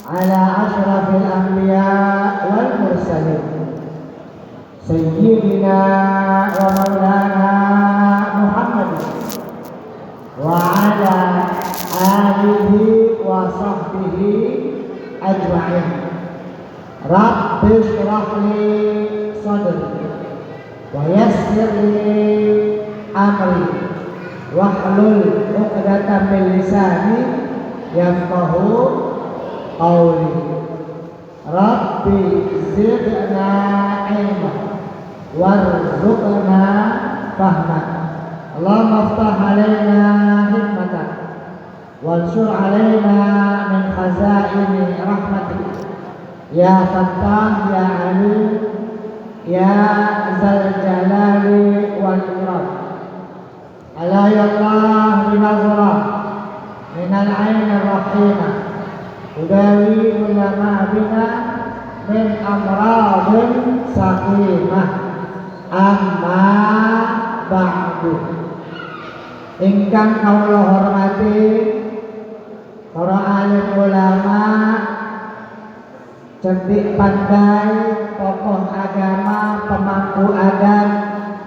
على أشرف الأنبياء والمرسلين سيدنا ومولانا محمد وعلى آله وصحبه أجمعين. رب اشرح لي صدري ويسر لي أمري واحلل عقدة من لساني يفقهوا قولي. ربي زدنا علما وارزقنا فهما. اللهم افتح علينا حكمتك وانشر علينا من خزائن رحمتك يا فتاح يا عليم يا ذا الجلال والإكرام. ألا يا الله بنظرة من العين الرحيمة تداوي كل ما بنا من أمراض سقيمة. Amma ba'du. Ingkang kawula hormati para alim ulama, cerdik pandai, tokoh agama, pemangku adat,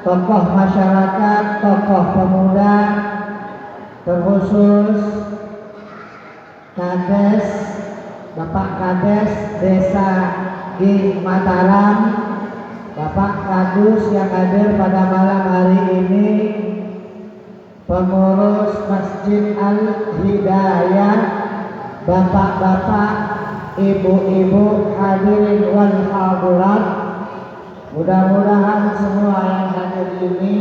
tokoh masyarakat, tokoh pemuda, terkhusus Kades, Bapak Kades Desa di Mataram, Bapak Kadus yang hadir pada malam hari ini, pengurus Masjid Al-Hidayah, bapak-bapak, ibu-ibu, hadirin wal hadirat. Mudah-mudahan semua yang hadir ini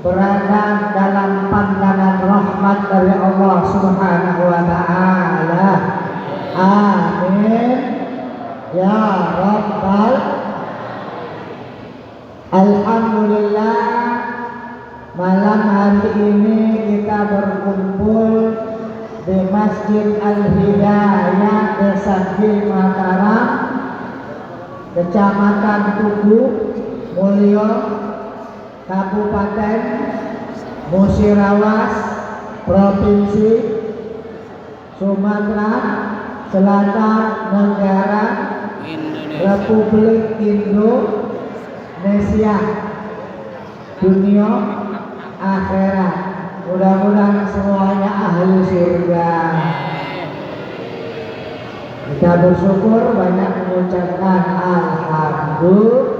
berada dalam pandangan rahmat dari Allah Subhanahu wa taala. Amin ya rabbal. Alhamdulillah, malam hari ini kita berkumpul di Masjid Al-Hidayah Desa Mataram, Kecamatan Tugu Mulyo, Kabupaten Musirawas, Provinsi Sumatera Selatan, Negara Republik Indonesia, dunia akhirat. Mudah-mudahan semuanya ahli surga. Kita bersyukur banyak mengucapkan alhamdulillah.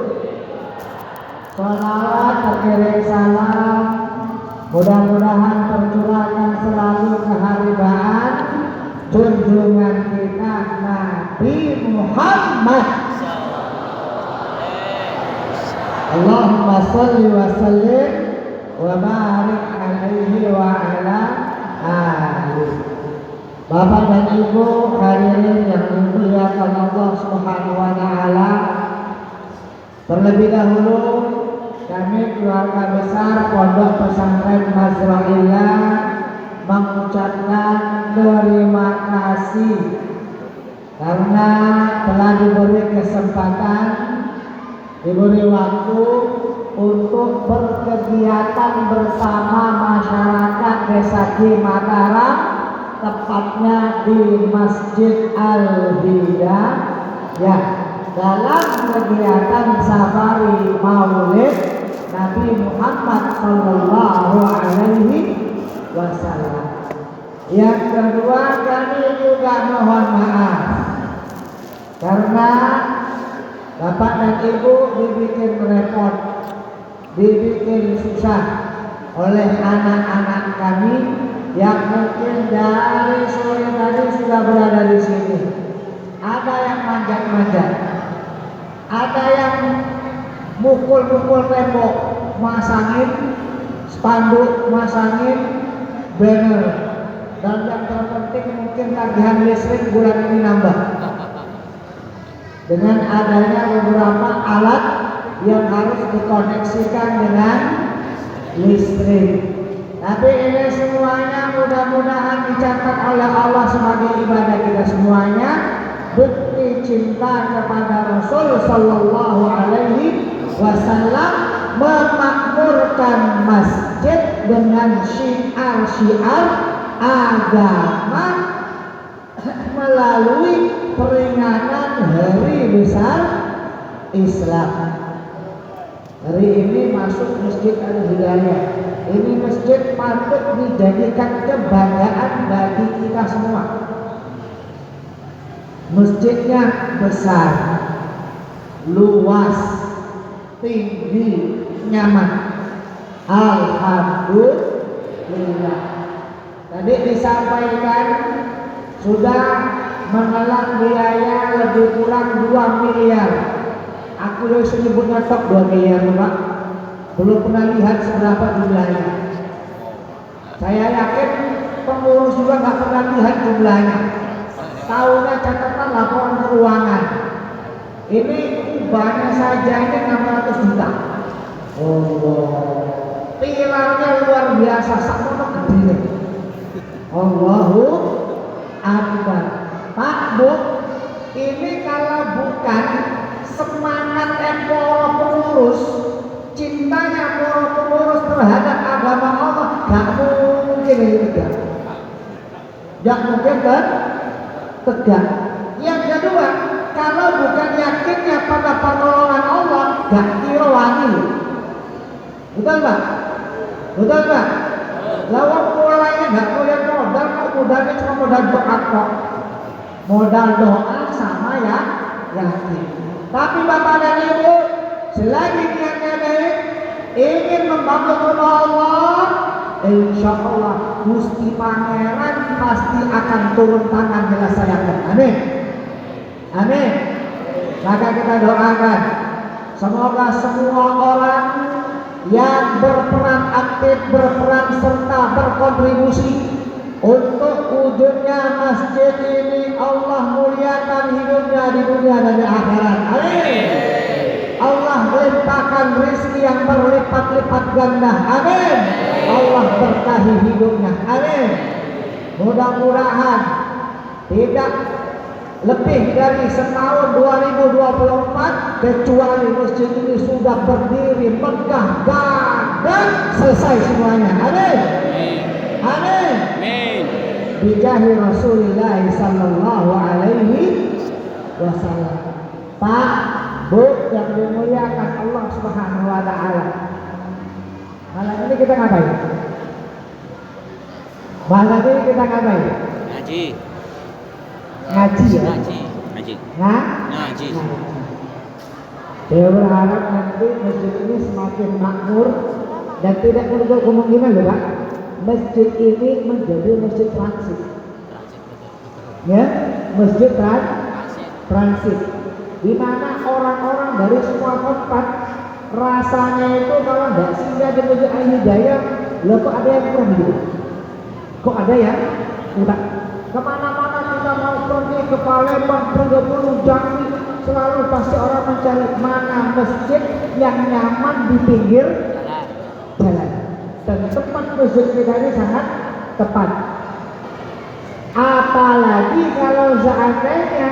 Salawat terkirim salam, mudah-mudahan tercurahkan selalu keharibaan junjungan kita Nabi Muhammad. Allahumma sholli wa sallim wa barik alaihi wa ala alihi. Bapak dan Ibu hadirin yang dimuliakan Allah Subhanahu wa taala, terlebih dahulu kami keluarga besar Pondok Pesantren Mazra'illah mengucapkan terima kasih karena telah diberi kesempatan, diberi waktu untuk berkegiatan bersama masyarakat Desa Mataram, tepatnya di Masjid Al-Hidayah, dalam kegiatan safari Maulid Nabi Muhammad Sallallahu Alaihi Wasallam. Yang kedua, kami juga mohon maaf karena Bapak dan Ibu dibikin repot, dibikin susah oleh anak-anak kami yang mungkin dari sore tadi sudah berada di sini. Ada yang manjat-manjat, ada yang mukul-mukul tembok, masangin spanduk, masangin banner, dan yang terpenting mungkin tagihan listrik bulan ini nambah. Dengan adanya beberapa alat yang harus dikoneksikan dengan listrik. Tapi ini semuanya mudah-mudahan dicatat oleh Allah sebagai ibadah kita semuanya, bukti cinta kepada Rasul Sallallahu Alaihi Wasallam, memakmurkan masjid dengan syiar-syiar agama melalui peringatan hari besar Islam. Hari ini masuk Masjid Al-Hidayah. Ini masjid patut dijadikan kebanggaan bagi kita semua. Masjidnya besar, luas, tinggi, nyaman. Alhamdulillah. Tadi disampaikan sudah menelan biaya lebih kurang 2 miliar. Aku udah sebutnya tok 2 miliar, Pak. Belum pernah lihat seberapa jumlahnya. Saya yakin pengurus juga nggak pernah lihat jumlahnya. Tahunya catatan laporan keuangan. Ini ubahnya saja ini 600 juta. Oh, pilarnya luar biasa, sama gede. Allahu Akbar. Pak Bu, ini kalau bukan semangat para pengurus, cintanya para pengurus terhadap agama Allah, gak mungkin ini tegak. Gak mungkin kan? Tegak. Yang kedua, kalau bukan yakinnya pada pertolongan Allah, gak kira wangi. Betul Pak? Betul Pak? Lawang mulainya gak punya modal, modalnya cuma modal doa kok. Modal doa sama ya yakin. Tapi Bapak dan Ibu, selagi niatnya baik, ingin membantu rumah Allah, insya Allah Gusti Pangeran pasti akan turun tangan menyelesaikan. Amin. Amin. Maka kita doakan semoga semua orang yang berperan aktif, berperan serta berkontribusi untuk wujudnya masjid ini, Allah muliakan hidupnya di dunia dan di akhirat. Amin. Allah limpahkan rezeki yang berlipat-lipat ganda. Amin. Allah berkahi hidupnya. Amin. Mudah-mudahan tidak lebih dari setahun 2024 kecuali masjid ini sudah berdiri megah dan selesai semuanya. Amin. Amin. Bijahi Rasulullah sallallahu alaihi wasallam. Pak, Bu yang dimuliakan Allah Subhanahu wa taala. Malam ini kita ngapain? Malam ini kita ngapain? Ngaji. Ngaji ya? Ngaji. Ngaji. Saya berharap nanti masjid ini semakin makmur dan tidak menutup kemungkinan loh Pak, masjid ini menjadi masjid transit. Ya, masjid transit. Di mana orang-orang dari semua tempat rasanya itu kalau tidak singgah di Masjid Al-Hidayah, loh kok ada yang kurang gitu? Kok ada yang kurang? Kemana-mana kita mau pergi ke Palembang, Bengkulu, Jambi, selalu pasti orang mencari mana masjid yang nyaman di pinggir jalan. Dan tempat masjid kita ini sangat tepat. Apalagi kalau seandainya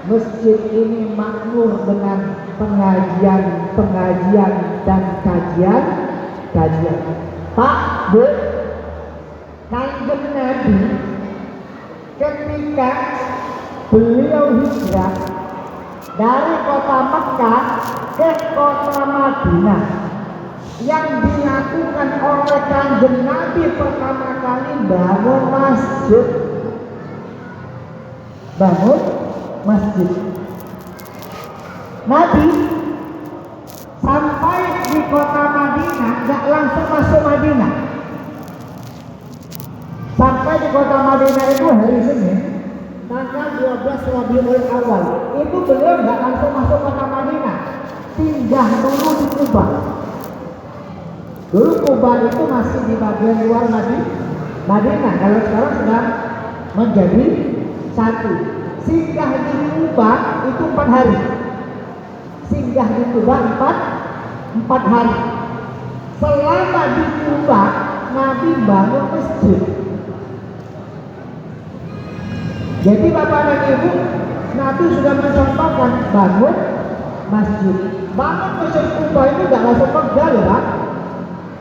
masjid ini makmur dengan pengajian dan kajian. Pak, Bu, Kanjeng Nabi ketika beliau hijrah dari kota Mekah ke kota Madinah, yang dilakukan oleh Kanjeng Nabi pertama kali bangun masjid. Nabi sampai di kota Madinah gak langsung masuk Madinah. Sampai di kota Madinah itu hari Senin tanggal 12 Rabiul Awal. Itu beliau gak langsung masuk kota Madinah, singgah dulu di Kuba. Dulu Kuba itu masih di bagian luar Madinah. Kalau sekarang sudah menjadi satu. Singgah di Kuba itu 4 hari. Singgah di Kuba 4 hari. Selama di Kuba Nabi bangun masjid. Jadi Bapak dan Ibu, Nabi sudah mencontohkan bangun masjid. Bangun masjid Kuba itu tidak langsung pegal ya Pak.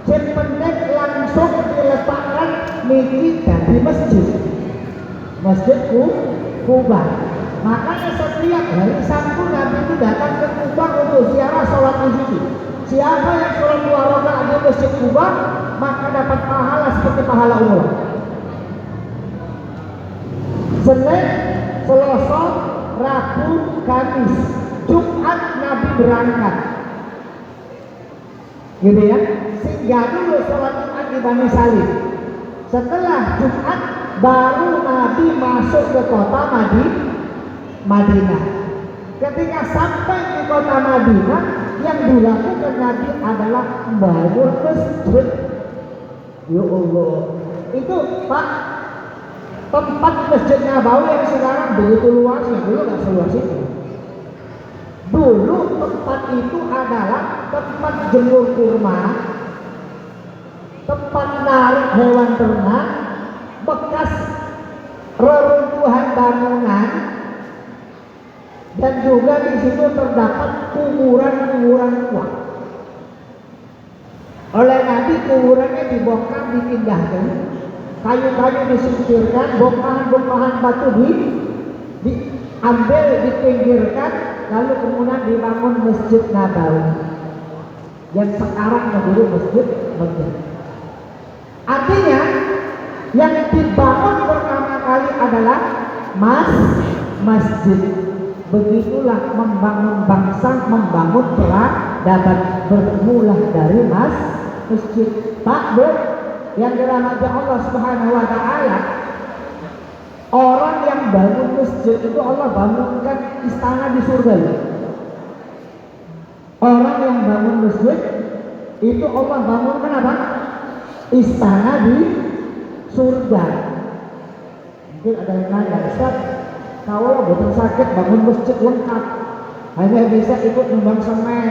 Yang penting langsung diletakkan niki dari masjid. Masjid Kuba. Makanya setiap hari Sabtu Nabi itu datang ke Kuba untuk ziarah sholat di situ. Siapa yang sholat 2 rakaat di Masjid Kuba, maka dapat pahala seperti pahala umrah. Senin, Selasa, Rabu, Kamis, Jumat Nabi berangkat. Gitu ya. Singgah dulu sholat Jumat di Bani Salim. Setelah Jumat baru Nabi masuk ke kota Madinah. Ketika sampai di kota Madinah, yang dilakukan Nabi adalah membangun masjid. Ya Allah, itu Pak, tempat Masjid Nabawi yang sekarang begitu luasnya, dulu nggak seluas itu. Dulu tempat itu adalah tempat jemur kurma, tempat narik hewan ternak, bekas reruntuhan bangunan, dan juga di situ terdapat kuburan-kuburan tua. Oleh Nabi kuburannya dibongkar, dipindahkan, kayu-kayu disingkirkan, bongkahan-bongkahan batu diambil, dipinggirkan, lalu kemudian dibangun Masjid Nabawi yang sekarang menjadi Masjid Madinah. Artinya yang dibangun pertama kali adalah masjid. Begitulah membangun bangsa, membangun peradaban, bermula dari masjid. Pak, Bu, yang dirahmati Allah Subhanahu wa taala, orang yang bangun masjid itu Allah bangunkan istana di surga. Orang yang bangun masjid itu Allah bangunkan apa? Istana di surga. Mungkin ada yang nanya, Ustaz, kalau betul sakit bangun masjid lengkap, hanya bisa ikut nyumbang semen,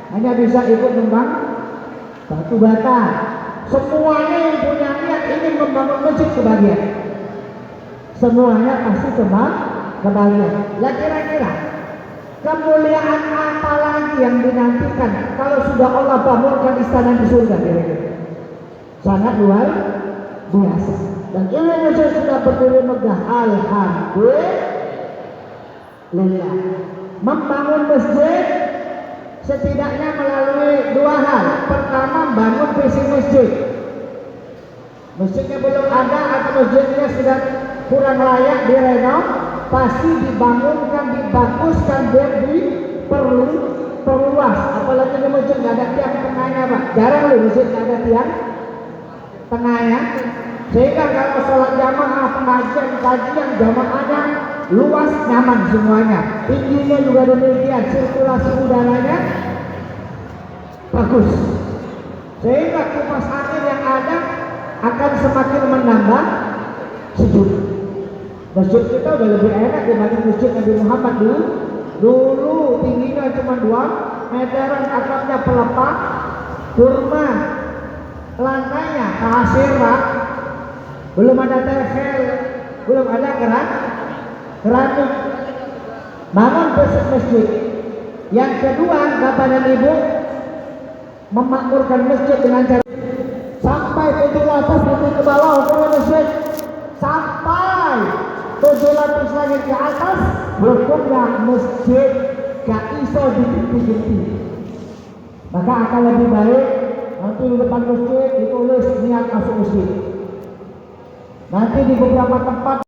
hanya bisa ikut nyumbang batu bata. Semuanya yang punya niat ingin membangun masjid kebahagiaan, semuanya pasti kebahagiaan. Lah kira-kira kemuliaan apa lagi yang dinantikan kalau sudah Allah bangunkan istana di surga? Kira-kira sangat luar biasa. Dan ini masjid sudah berdiri megah, alhamdulillah. Membangun masjid setidaknya melalui 2 hal. Pertama, bangun visi masjid. Masjidnya belum ada atau masjidnya sudah kurang layak direnov, pasti dibangunkan, dibaguskan, dan diperluas. Apalagi di masjid nggak ada tiang tengahnya, Pak. Jarang loh masjid nggak ada tiang tengahnya. Sehingga kalau sholat jamaah, pengajian, kajian, jamaahnya luas, nyaman semuanya. Tingginya juga demikian, sirkulasi udaranya bagus. Sehingga kipas angin yang ada akan semakin menambah sejuk. Masjid kita udah lebih enak dibanding masjid Nabi Muhammad dulu. Dulu tingginya cuma 2 meteran, atapnya pelepah, kurma, lantainya pasir, Pak. Belum ada tefel, belum ada keramik. Bangun masjid. Yang kedua, Bapak dan Ibu, memakmurkan masjid dengan cara sampai 700 meter ke bawah ukuran masjid, sampai 700 langit ke atas hukumnya masjid gak iso diganti. Maka akan lebih baik nanti di depan masjid ditulis niat masuk masjid. Nanti di beberapa tempat